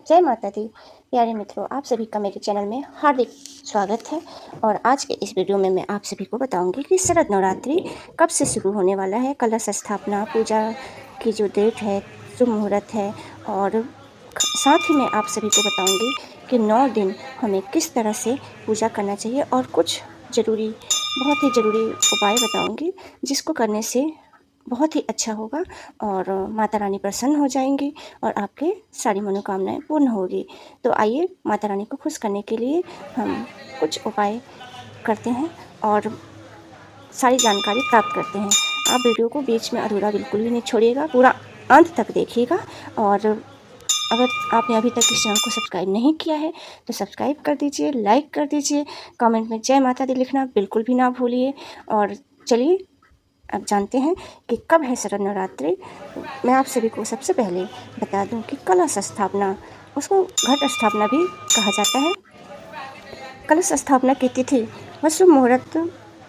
जय माता दी। प्यारे मित्रों, आप सभी का मेरे चैनल में हार्दिक स्वागत है। और आज के इस वीडियो में मैं आप सभी को बताऊंगी कि शरद नवरात्रि कब से शुरू होने वाला है। कलश स्थापना पूजा की जो डेट है, शुभ मुहूर्त है, और साथ ही मैं आप सभी को बताऊंगी कि 9 दिन हमें किस तरह से पूजा करना चाहिए और कुछ बहुत ही ज़रूरी उपाय बताऊंगी जिसको करने से बहुत ही अच्छा होगा और माता रानी प्रसन्न हो जाएंगी और आपके सारी मनोकामनाएं पूर्ण होगी। तो आइए माता रानी को खुश करने के लिए हम कुछ उपाय करते हैं और सारी जानकारी प्राप्त करते हैं। आप वीडियो को बीच में अधूरा बिल्कुल भी नहीं छोड़िएगा, पूरा अंत तक देखिएगा। और अगर आपने अभी तक इस चैनल को सब्सक्राइब नहीं किया है तो सब्सक्राइब कर दीजिए, लाइक कर दीजिए, कमेंट में जय माता दी लिखना बिल्कुल भी ना भूलिए। और चलिए अब जानते हैं कि कब है शरद नवरात्रि। मैं आप सभी को सबसे पहले बता दूं कि कलश स्थापना, उसको घट स्थापना भी कहा जाता है। कलश स्थापना की तिथि व शुभ मुहूर्त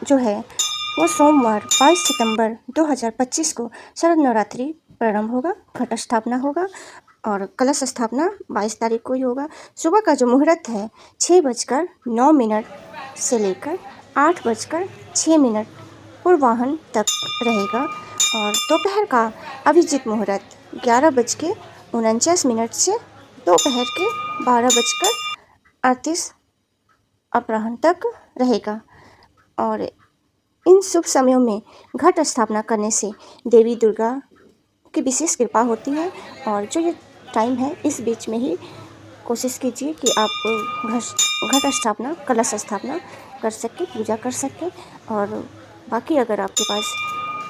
जो है वो सोमवार 22 सितंबर 2025 को शरद नवरात्रि प्रारंभ होगा, घट स्थापना होगा और कलश स्थापना 22 तारीख को ही होगा। सुबह का जो मुहूर्त है 6:09 से लेकर 8:06 पूर्वाह्न तक रहेगा और दोपहर का अभिजीत मुहूर्त 11:49 से दोपहर के 12:38 अपराह्न तक रहेगा। और इन शुभ समयों में घट स्थापना करने से देवी दुर्गा की विशेष कृपा होती है। और जो ये टाइम है इस बीच में ही कोशिश कीजिए कि आप घट स्थापना, कलश स्थापना कर सकें, पूजा कर सकें। और बाकी अगर आपके पास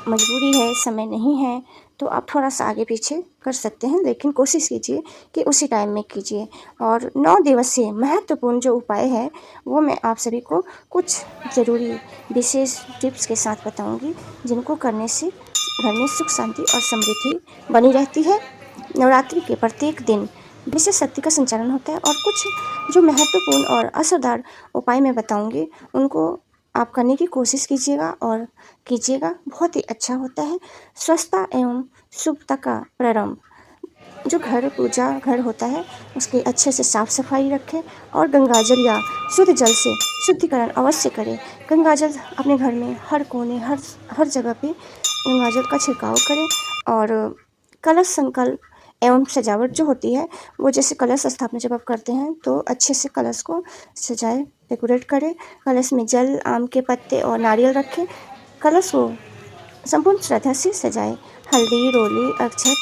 मजबूरी है, समय नहीं है, तो आप थोड़ा सा आगे पीछे कर सकते हैं, लेकिन कोशिश कीजिए कि उसी टाइम में कीजिए। और 9 दिवसीय महत्वपूर्ण जो उपाय है वो मैं आप सभी को कुछ ज़रूरी विशेष टिप्स के साथ बताऊंगी जिनको करने से घर में सुख शांति और समृद्धि बनी रहती है। नवरात्रि के प्रत्येक दिन विशेष शक्ति का संचालन होता है और कुछ जो महत्वपूर्ण और असरदार उपाय मैं बताऊंगी उनको आप करने की कोशिश कीजिएगा और कीजिएगा, बहुत ही अच्छा होता है। स्वच्छता एवं शुभता का प्रारंभ, जो घर होता है उसकी अच्छे से साफ सफाई रखें और गंगाजल या शुद्ध जल से शुद्धिकरण अवश्य करें। गंगाजल अपने घर में हर कोने, हर जगह पे गंगाजल का छिड़काव करें। और कलश संकल्प एवं सजावट जो होती है वो, जैसे कलश स्थापना जब आप करते हैं तो अच्छे से कलश को सजाएं, डेकोरेट करें। कलश में जल, आम के पत्ते और नारियल रखें। कलश को संपूर्ण श्रद्धा से सजाएं। हल्दी, रोली, अक्षत,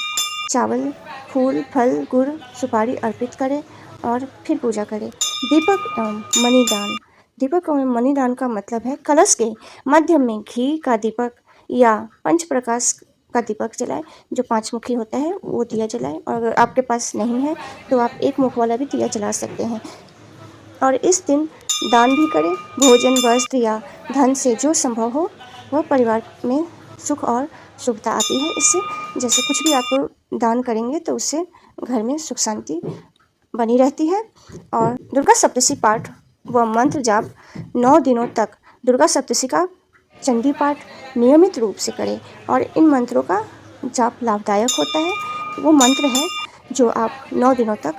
चावल, फूल, फल, गुड़, सुपारी अर्पित करें और फिर पूजा करें। दीपक एवं मणिदान, दीपक एवं मणिदान का मतलब है कलश के मध्य में घी का दीपक या पंच प्रकाश का दीपक जलाएं, जो 5 मुखी होता है वो दिया जलाएं। और अगर आपके पास नहीं है तो आप 1 मुख वाला भी दिया जला सकते हैं। और इस दिन दान भी करें। भोजन, वस्त्र या धन से जो संभव हो वह परिवार में सुख और शुभता आती है इससे। जैसे कुछ भी आप दान करेंगे तो उससे घर में सुख शांति बनी रहती है। और दुर्गा सप्तशती पाठ व मंत्र जाप 9 दिनों तक दुर्गा सप्तशती का चंडी पाठ नियमित रूप से करें और इन मंत्रों का जाप लाभदायक होता है। वो मंत्र है जो आप 9 दिनों तक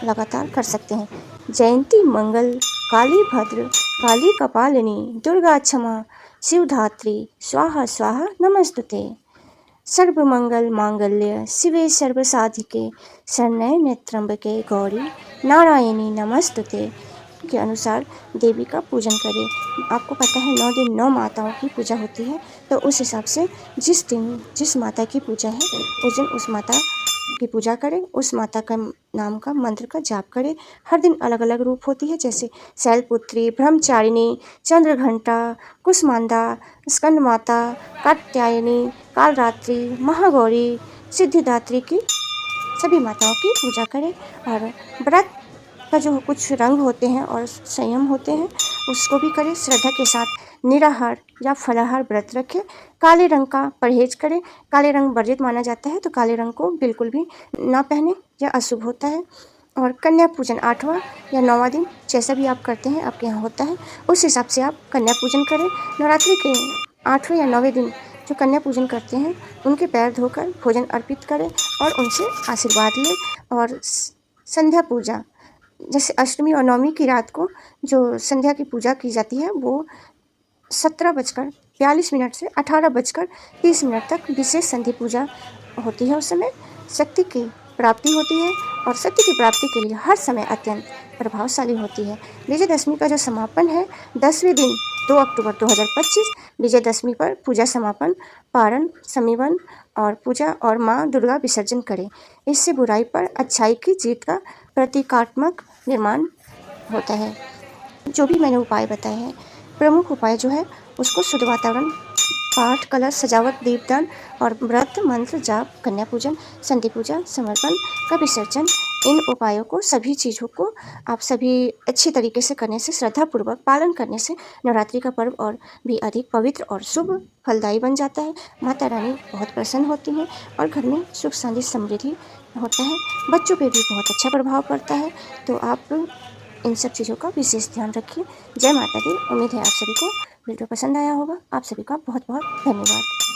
लगातार कर सकते हैं। जयंती मंगल काली भद्र काली कपालिनी दुर्गा क्षमा शिवधात्री स्वाहा स्वाहा नमस्तुते। सर्वमंगल मांगल्य शिवे सर्वसाधिके शरण्ये त्र्यंबके गौरी नारायणी नमस्तुते के अनुसार देवी का पूजन करें। आपको पता है 9 दिन 9 माताओं की पूजा होती है, तो उस हिसाब से जिस दिन जिस माता की पूजा है उस दिन उस माता की पूजा करें, उस माता का नाम का मंत्र का जाप करें। हर दिन अलग अलग रूप होती है, जैसे शैलपुत्री, ब्रह्मचारिणी, चंद्रघंटा, कुसमांडा, स्कंद माता, कात्यायनी, कालरात्रि, महागौरी, सिद्धिदात्री की सभी माताओं की पूजा करें। और व्रत का जो कुछ रंग होते हैं और संयम होते हैं उसको भी करें। श्रद्धा के साथ निराहार या फलाहार व्रत रखें। काले रंग का परहेज करें। काले रंग वर्जित माना जाता है, तो काले रंग को बिल्कुल भी ना पहने, यह अशुभ होता है। और कन्या पूजन 8वां या 9वां दिन, जैसा भी आप करते हैं आपके यहाँ होता है, उस हिसाब से आप कन्या पूजन करें। नवरात्रि के 8वें या 9वें दिन जो कन्या पूजन करते हैं उनके पैर धोकर भोजन अर्पित करें और उनसे आशीर्वाद लें। और संध्या पूजा, जैसे अष्टमी और नवमी की रात को जो संध्या की पूजा की जाती है वो 17:42 से 18:30 तक विशेष संधि पूजा होती है। उस समय शक्ति की प्राप्ति होती है और सत्य की प्राप्ति के लिए हर समय अत्यंत प्रभावशाली होती है। विजयदशमी का जो समापन है 10वें दिन 2 अक्टूबर 2025 विजयदशमी पर पूजा समापन, पारण, समीवन और पूजा और माँ दुर्गा विसर्जन करें। इससे बुराई पर अच्छाई की जीत का प्रतीकात्मक निर्माण होता है। जो भी मैंने उपाय बताए हैं, प्रमुख उपाय जो है उसको शुद्ध वातावरण, पाठ, कलश, सजावट, दीपदान और व्रत, मंत्र, जाप, कन्या पूजन, संधि पूजा, समर्पण का विसर्जन, इन उपायों को, सभी चीज़ों को आप सभी अच्छी तरीके से करने से, श्रद्धापूर्वक पालन करने से नवरात्रि का पर्व और भी अधिक पवित्र और शुभ फलदायी बन जाता है। माता रानी बहुत प्रसन्न होती हैं और घर में सुख शांति समृद्धि होता है। बच्चों पे भी बहुत अच्छा प्रभाव पड़ता है। तो आप इन सब चीज़ों का विशेष ध्यान रखिए। जय माता दी। उम्मीद है आप सभी को वीडियो पसंद आया होगा। आप सभी का बहुत बहुत धन्यवाद।